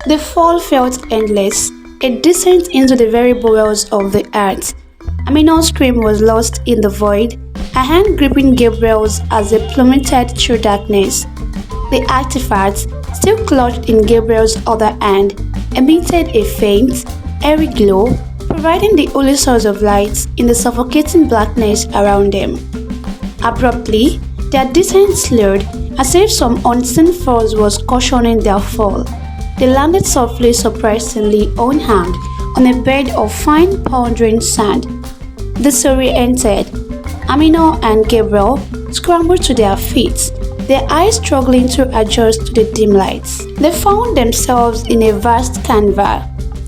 The fall felt endless, a descent into the very bowels of the earth. Amina's scream was lost in the void, her hand gripping Gabriel's as they plummeted through darkness. The artifact, still clutched in Gabriel's other hand, emitted a faint, airy glow, providing the only source of light in the suffocating blackness around them. Abruptly, their descent slowed as if some unseen force was cautioning their fall. They landed softly, surprisingly unharmed, on a bed of fine pondering sand. Disoriented, Amina and Gabriel scrambled to their feet, their eyes struggling to adjust to the dim lights. They found themselves in a vast canvas,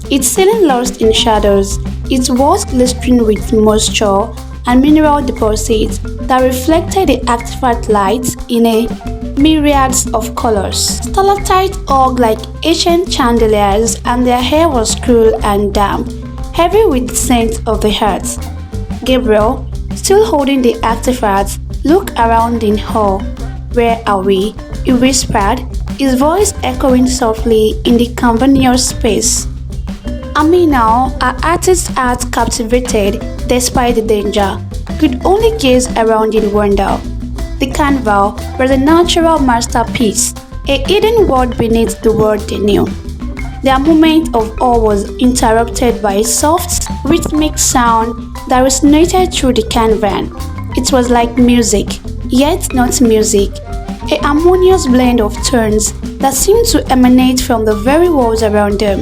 its ceiling lost in shadows, its walls glistening with moisture and mineral deposits that reflected the artifact light in a myriads of colors. Stalactites hugged like ancient chandeliers, and their hair was cool and damp, heavy with the scent of the earth. Gabriel, still holding the artifact, looked around in awe. "Where are we?" he whispered, his voice echoing softly in the cavernous space. Amina, her artist's heart captivated despite the danger, could only gaze around in wonder. The canvas was a natural masterpiece, a hidden world beneath the world they knew. Their moment of awe was interrupted by a soft, rhythmic sound that resonated through the canvas. It was like music, yet not music, a harmonious blend of tones that seemed to emanate from the very walls around them.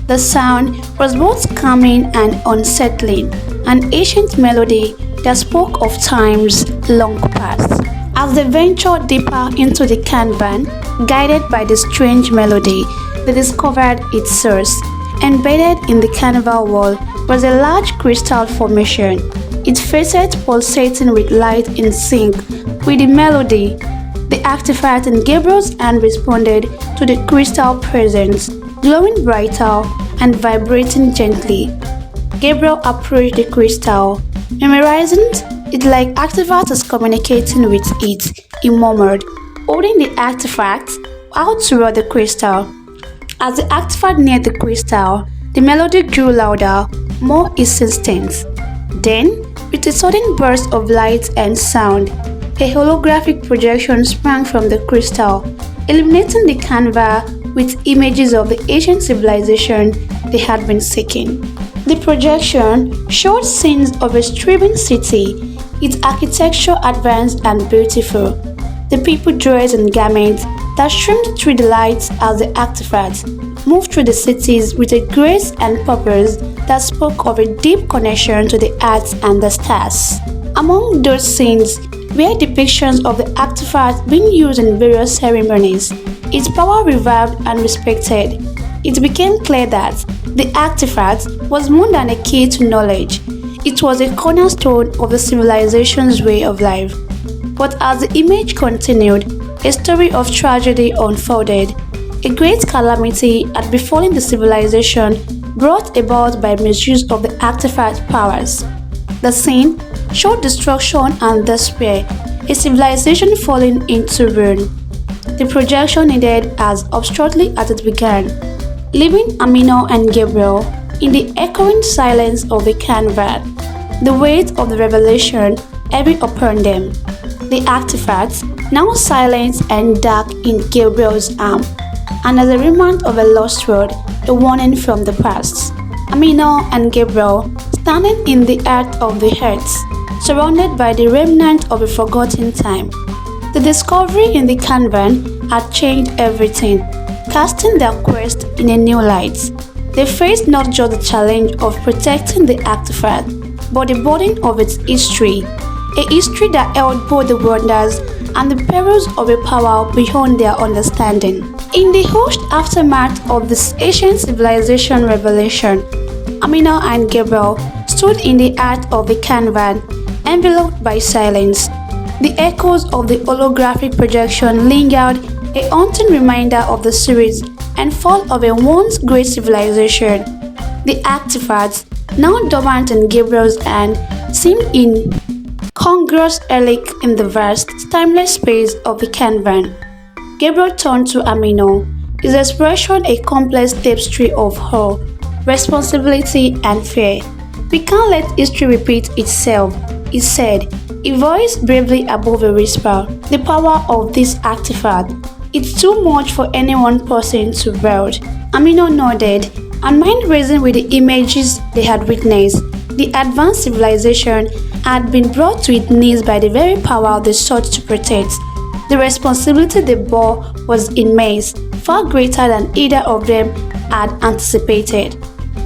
The sound was both calming and unsettling, an ancient melody that spoke of times long past. As they ventured deeper into the canvas, guided by the strange melody, they discovered its source. Embedded in the canvas wall was a large crystal formation, its facets pulsating with light in sync with the melody. The artifact in Gabriel's hand responded to the crystal presence, glowing brighter and vibrating gently. Gabriel approached the crystal, memorizing it like artifact is communicating with it, he murmured, holding the artifact out toward the crystal. As the artifact neared the crystal, the melody grew louder, more insistent. Then, with a sudden burst of light and sound, a holographic projection sprang from the crystal, illuminating the canvas with images of the ancient civilization they had been seeking. The projection showed scenes of a thriving city, its architecture advanced and beautiful. The people dressed in garments that streamed through the lights as the artifacts moved through the cities with a grace and purpose that spoke of a deep connection to the earth and the stars. Among those scenes were depictions of the artifacts being used in various ceremonies, its power revered and respected. It became clear that the artifact was more than a key to knowledge. It was a cornerstone of the civilization's way of life. But as the image continued, a story of tragedy unfolded. A great calamity had befallen the civilization brought about by misuse of the artifact powers. The scene showed destruction and despair, a civilization falling into ruin. The projection ended as abruptly as it began, leaving Amina and Gabriel in the echoing silence of the canvas, the weight of the revelation heavy upon them. The artifacts, now silent and dark in Gabriel's arm, and as a reminder of a lost road, a warning from the past. Amina and Gabriel, standing in the heart of the earth, surrounded by the remnant of a forgotten time. The discovery in the canvas had changed everything, casting their quest in a new light. They faced not just the challenge of protecting the artifact, but the burden of its history, a history that held both the wonders and the perils of a power beyond their understanding. In the hushed aftermath of this ancient civilization revelation, Amina and Gabriel stood in the heart of the canvas, enveloped by silence. The echoes of the holographic projection lingered, a haunting reminder of the series and fall of a once great civilization. The artifacts, now dormant in Gabriel's hand, seemed incongruous relic in the vast, timeless space of the canvas. Gabriel turned to Amina, his expression a complex tapestry of awe, responsibility, and fear. We can't let history repeat itself, he said, a voice bravely above a whisper. The power of this artifact. It's too much for any one person to wield. Amina nodded, and mind racing with the images they had witnessed. The advanced civilization had been brought to its knees by the very power they sought to protect. The responsibility they bore was immense, far greater than either of them had anticipated.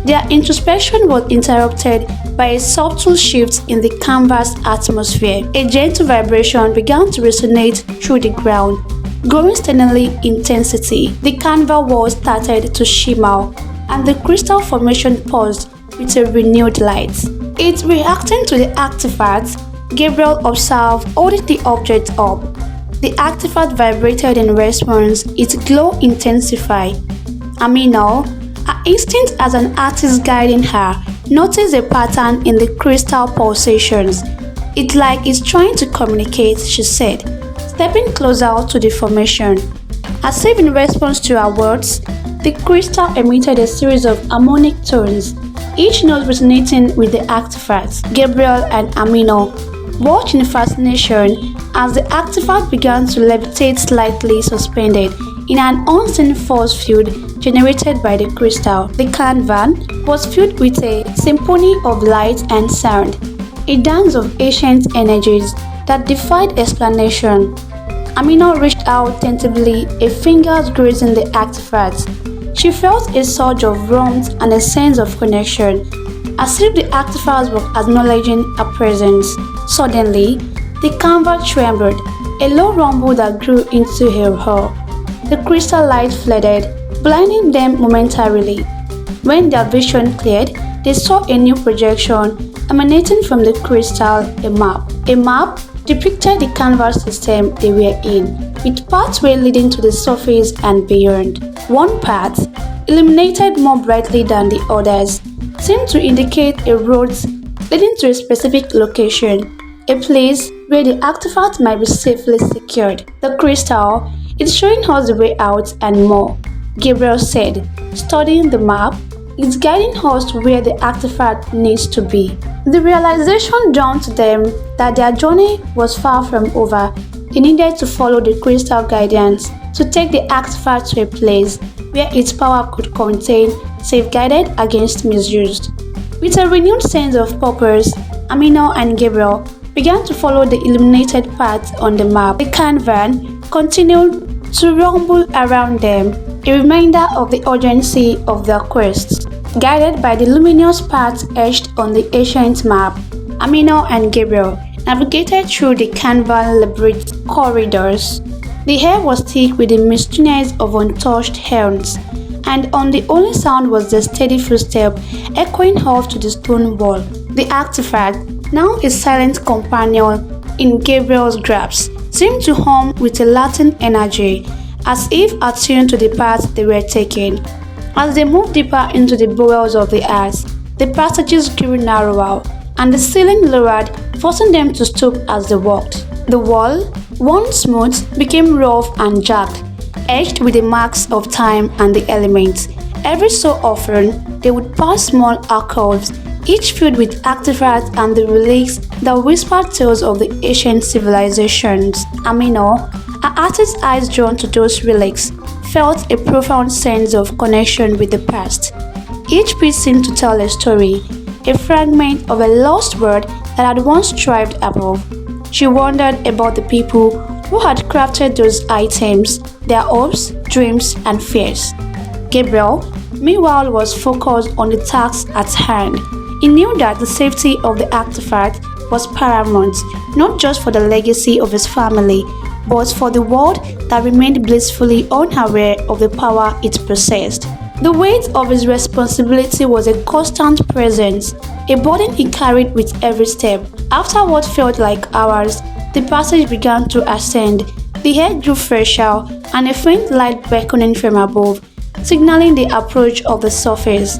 Their introspection was interrupted by a subtle shift in the canvas atmosphere. A gentle vibration began to resonate through the ground, growing steadily in intensity. The canvas wall started to shimmer, and the crystal formation paused with a renewed light. It reacting to the artifact, Gabriel observed, holding the object up. The artifact vibrated in response, its glow intensified. Amina, her instinct as an artist guiding her, noticed a pattern in the crystal pulsations. It's like it's trying to communicate, she said, stepping closer to the formation. As if in response to her words, the crystal emitted a series of harmonic tones, each note resonating with the artifacts. Gabriel and Amina watched in fascination as the artifact began to levitate, slightly suspended in an unseen force field generated by the crystal. The canvas was filled with a symphony of light and sound, a dance of ancient energies that defied explanation. Amina reached out tentatively, her fingers grazing the artifact. She felt a surge of warmth and a sense of connection, as if the artifact was acknowledging her presence. Suddenly, the canvas trembled, a low rumble that grew into a roar. The crystal light flooded, blinding them momentarily. When their vision cleared, they saw a new projection emanating from the crystal, a map. A map depicted the canvas system they were in, with pathways leading to the surface and beyond. One path, illuminated more brightly than the others, seemed to indicate a road leading to a specific location, a place where the artifact might be safely secured. The crystal is showing us the way out and more, Gabriel said, studying the map. It's guiding us to where the artifact needs to be. The realization dawned to them that their journey was far from over. They needed to follow the crystal guidance to take the artifact to a place where its power could contain, safeguarded against misuse. With a renewed sense of purpose, Amina and Gabriel began to follow the illuminated path on the map. The canvas continued to rumble around them, a reminder of the urgency of their quest. Guided by the luminous path etched on the ancient map, Amina and Gabriel navigated through the canvas-labyrinth corridors. The air was thick with the mistiness of untouched hands, and on the only sound was the steady footstep echoing off to the stone wall. The artifact, now a silent companion in Gabriel's grasp, seemed to hum with a latent energy, as if attuned to the path they were taking. As they moved deeper into the bowels of the earth, the passages grew narrower, and the ceiling lowered, forcing them to stoop as they walked. The wall, once smooth, became rough and jagged, etched with the marks of time and the elements. Every so often, they would pass small alcoves, each filled with artifacts and the relics that whispered tales of the ancient civilizations. Amina, her artist's eyes drawn to those relics, felt a profound sense of connection with the past. Each piece seemed to tell a story, a fragment of a lost world that had once thrived above. She wondered about the people who had crafted those items, their hopes, dreams, and fears. Gabriel, meanwhile, was focused on the task at hand. He knew that the safety of the artifact was paramount, not just for the legacy of his family, but for the world that remained blissfully unaware of the power it possessed. The weight of his responsibility was a constant presence, a burden he carried with every step. After what felt like hours, the passage began to ascend. The air grew fresher, and a faint light beckoning from above, signaling the approach of the surface.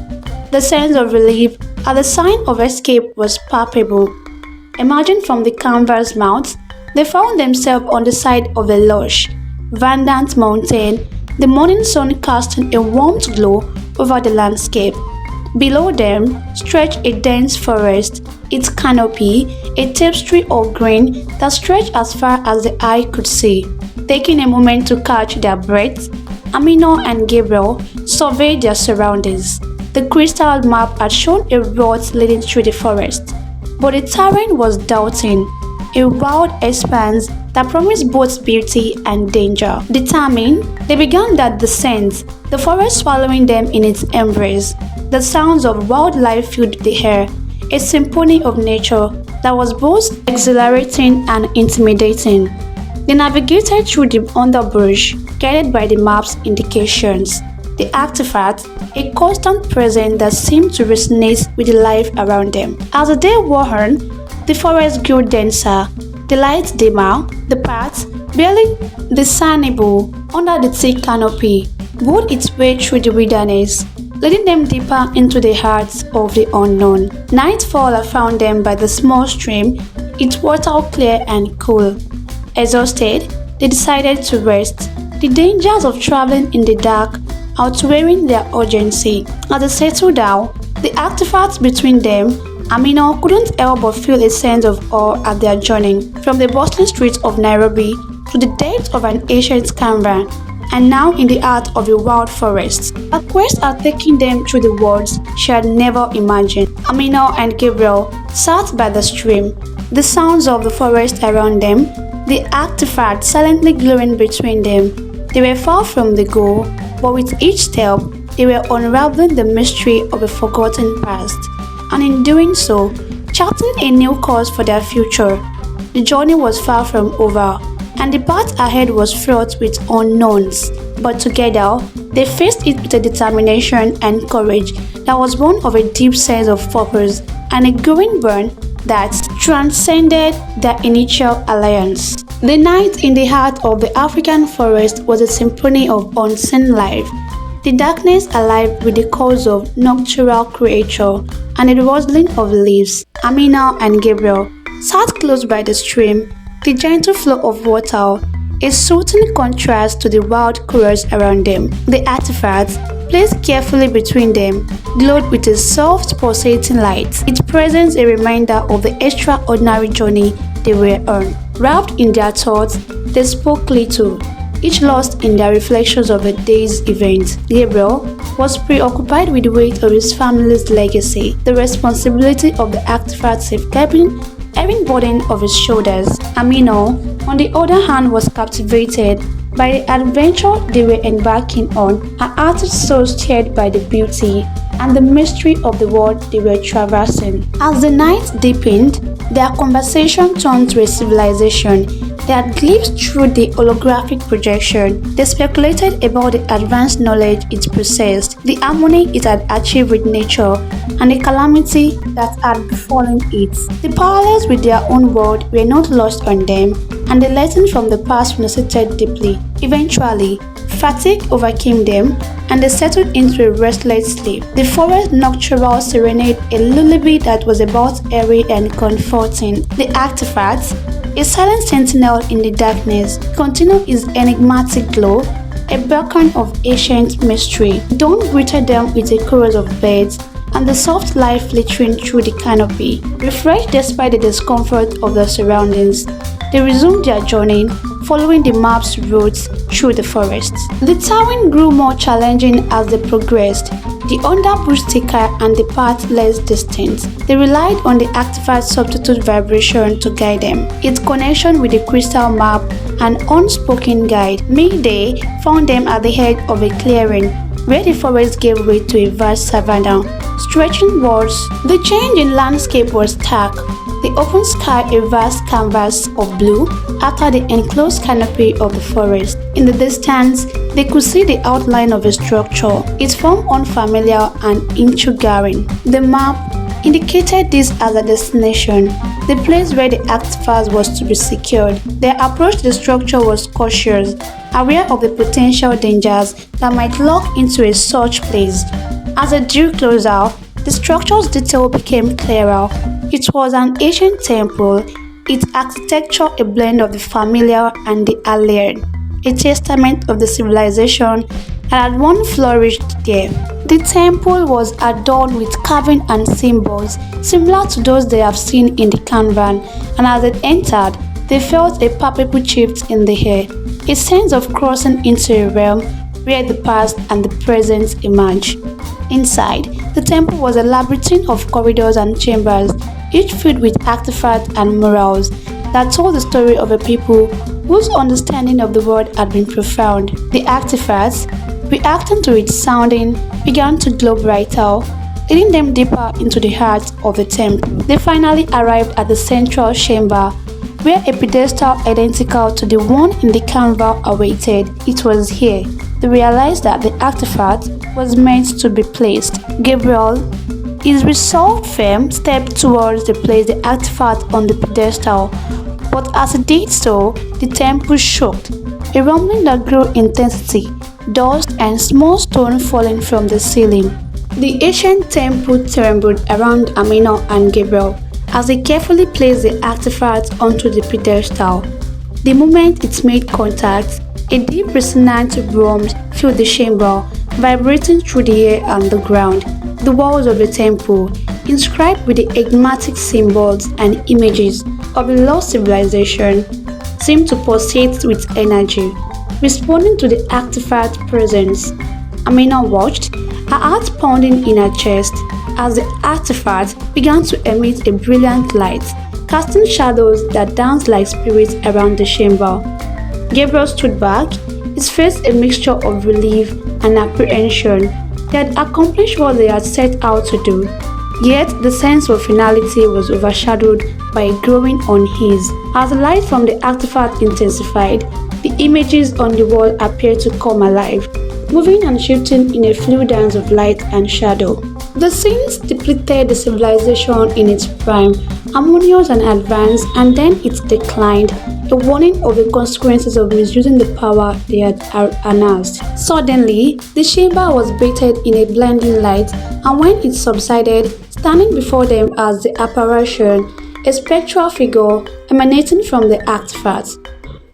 The sense of relief at the sign of escape was palpable. Emerging from the canvas mouth, they found themselves on the side of a lush, verdant mountain the morning sun casting a warm glow over the landscape. Below them stretched a dense forest, its canopy a tapestry of green that stretched as far as the eye could see. Taking a moment to catch their breath, Amina and Gabriel surveyed their surroundings. The crystal map had shown a route leading through the forest, but the terrain was daunting, a wild expanse that promised both beauty and danger. Determined, they began that descent, the forest swallowing them in its embrace. The sounds of wildlife filled the air, a symphony of nature that was both exhilarating and intimidating. They navigated through the underbrush, guided by the map's indications. The artifact, a constant presence that seemed to resonate with the life around them. As the day wore on, the forest grew denser, the lights dimmer, the path, barely discernible under the thick canopy, wound its way through the wilderness, leading them deeper into the hearts of the unknown. Nightfall had found them by the small stream, its water clear and cool. Exhausted, they decided to rest, the dangers of traveling in the dark outweighing their urgency. As they settled down, the artifacts between them, Amina couldn't help but feel a sense of awe at their journey, from the bustling streets of Nairobi to the depths of an ancient cavern, and now in the heart of a wild forest. A quest had taken them through the worlds she had never imagined. Amina and Gabriel sat by the stream, the sounds of the forest around them, the artifact silently glowing between them. They were far from the goal, but with each step, they were unraveling the mystery of a forgotten past, and in doing so, charting a new course for their future. The journey was far from over, and the path ahead was fraught with unknowns. But together, they faced it with a determination and courage that was born of a deep sense of purpose and a growing burn that transcended their initial alliance. The night in the heart of the African forest was a symphony of unseen life, the darkness alive with the calls of nocturnal creature and the rustling of leaves. Amina and Gabriel sat close by the stream, the gentle flow of water, a soothing contrast to the wild chorus around them. The artifacts, placed carefully between them, glowed with a soft pulsating light, its presence a reminder of the extraordinary journey they were on. Wrapped in their thoughts, they spoke little, each lost in their reflections of the day's events. Gabriel was preoccupied with the weight of his family's legacy, the responsibility of the artifact safekeeping every burden of his shoulders. Amina, on the other hand, was captivated by the adventure they were embarking on, her heart so stirred by the beauty and the mystery of the world they were traversing. As the night deepened, their conversation turned to a civilization. They had glimpsed through the holographic projection. They speculated about the advanced knowledge it possessed, the harmony it had achieved with nature, and the calamity that had befallen it. The parallels with their own world were not lost on them, and the lessons from the past resonated deeply. Eventually, fatigue overcame them, and they settled into a restless sleep. The forest nocturnal serenade, a lullaby that was both airy and comforting. The artifact, a silent sentinel in the darkness, continued its enigmatic glow, a beacon of ancient mystery. Dawn greeted them with a chorus of birds and the soft light filtering through the canopy. Refreshed despite the discomfort of their surroundings, they resumed their journey, following the map's routes through the forest. The terrain grew more challenging as they progressed, the underbrush thicker and the path less distant. They relied on the artifact's substitute vibration to guide them. Its connection with the crystal map, an unspoken guide, midday found them at the edge of a clearing where the forest gave way to a vast savanna, stretching walls. The change in landscape was stark. The open sky a vast canvas of blue after the enclosed canopy of the forest. In the distance, they could see the outline of a structure, its form unfamiliar and intriguing. The map indicated this as a destination, the place where the artifact was to be secured. Their approach to the structure was cautious, aware of the potential dangers that might lurk into such place. As they drew closer, the structure's detail became clearer. It was an ancient temple, its architecture a blend of the familiar and the alien. a testament of the civilization that had once flourished there. The temple was adorned with carving and symbols similar to those they have seen in the caravan, and as they entered, they felt a palpable shift in the air, a sense of crossing into a realm where the past and the present emerge. Inside, the temple was a labyrinth of corridors and chambers, each filled with artifacts and murals that told the story of a people whose understanding of the world had been profound. The artifacts, reacting to its sounding, began to glow brighter, leading them deeper into the heart of the temple. They finally arrived at the central chamber, where a pedestal identical to the one in the canvas awaited. It was here they realized that the artifact was meant to be placed. Gabriel, his resolve firm, stepped towards to place the artifact on the pedestal, but as he did so, the temple shook, a rumbling that grew in intensity, dust and small stones falling from the ceiling. The ancient temple trembled around Amina and Gabriel as they carefully placed the artifact onto the pedestal. The moment it made contact, a deep resonant boom filled the chamber, vibrating through the air and the ground. The walls of the temple, inscribed with the enigmatic symbols and images of a lost civilization, seemed to pulsate with energy, responding to the artifact presence. Amina watched, her heart pounding in her chest, as the artifact began to emit a brilliant light, casting shadows that danced like spirits around the chamber. Gabriel stood back, his face a mixture of relief and apprehension. They had accomplished what they had set out to do, yet the sense of finality was overshadowed by a growing unease. As the light from the artifact intensified, the images on the wall appeared to come alive, moving and shifting in a fluid dance of light and shadow. The scenes depicted the civilization in its prime, harmonious and advanced, and then it declined, a warning of the consequences of misusing the power they had announced. Suddenly, the chamber was bathed in a blinding light, and when it subsided, standing before them as the apparition, a spectral figure emanating from the artifact.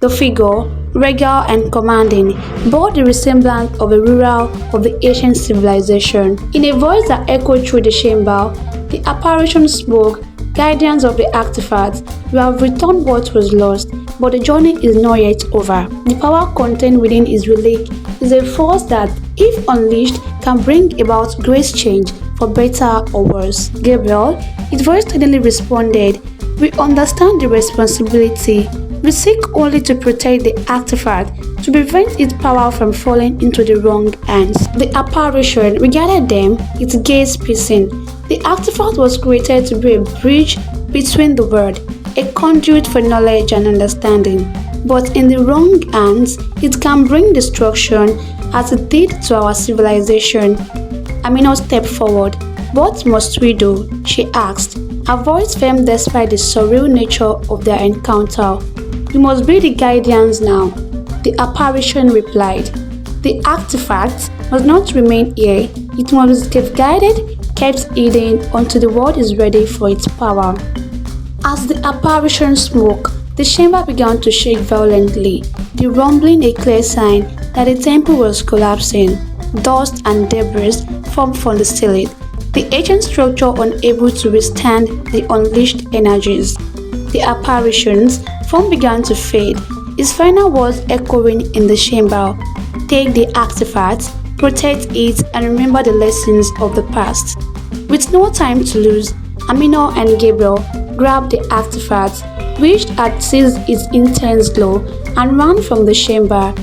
The figure, regal and commanding, bore the resemblance of a ruler of the ancient civilization. In a voice that echoed through the chamber, the apparition spoke, "Guardians of the artifact, you have returned what was lost, but the journey is not yet over. The power contained within his relic is a force that, if unleashed, can bring about great change, for better or worse." Gabriel, his voice steadily responded, "We understand the responsibility. We seek only to protect the artifact, to prevent its power from falling into the wrong hands." The apparition regarded them, its gaze piercing. The artifact was created to be a bridge between the world, a conduit for knowledge and understanding. But in the wrong hands, it can bring destruction, as it did to our civilization. Amina stepped forward. "What must we do?" she asked, her voice firm despite the surreal nature of their encounter. "We must be the guardians now," the apparition replied. "The artifact must not remain here. It must be guided, kept hidden until the world is ready for its power." As the apparition spoke, the chamber began to shake violently, the rumbling a clear sign that the temple was collapsing. Dust and debris formed from the ceiling, the ancient structure unable to withstand the unleashed energies. The apparition's form began to fade, his final words echoing in the chamber. "Take the artifact, protect it, and remember the lessons of the past." With no time to lose, Amina and Gabriel grabbed the artifact, which had seized its intense glow, and ran from the chamber.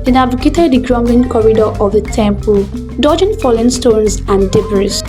They navigated the grumbling corridor of the temple, dodging falling stones and debris.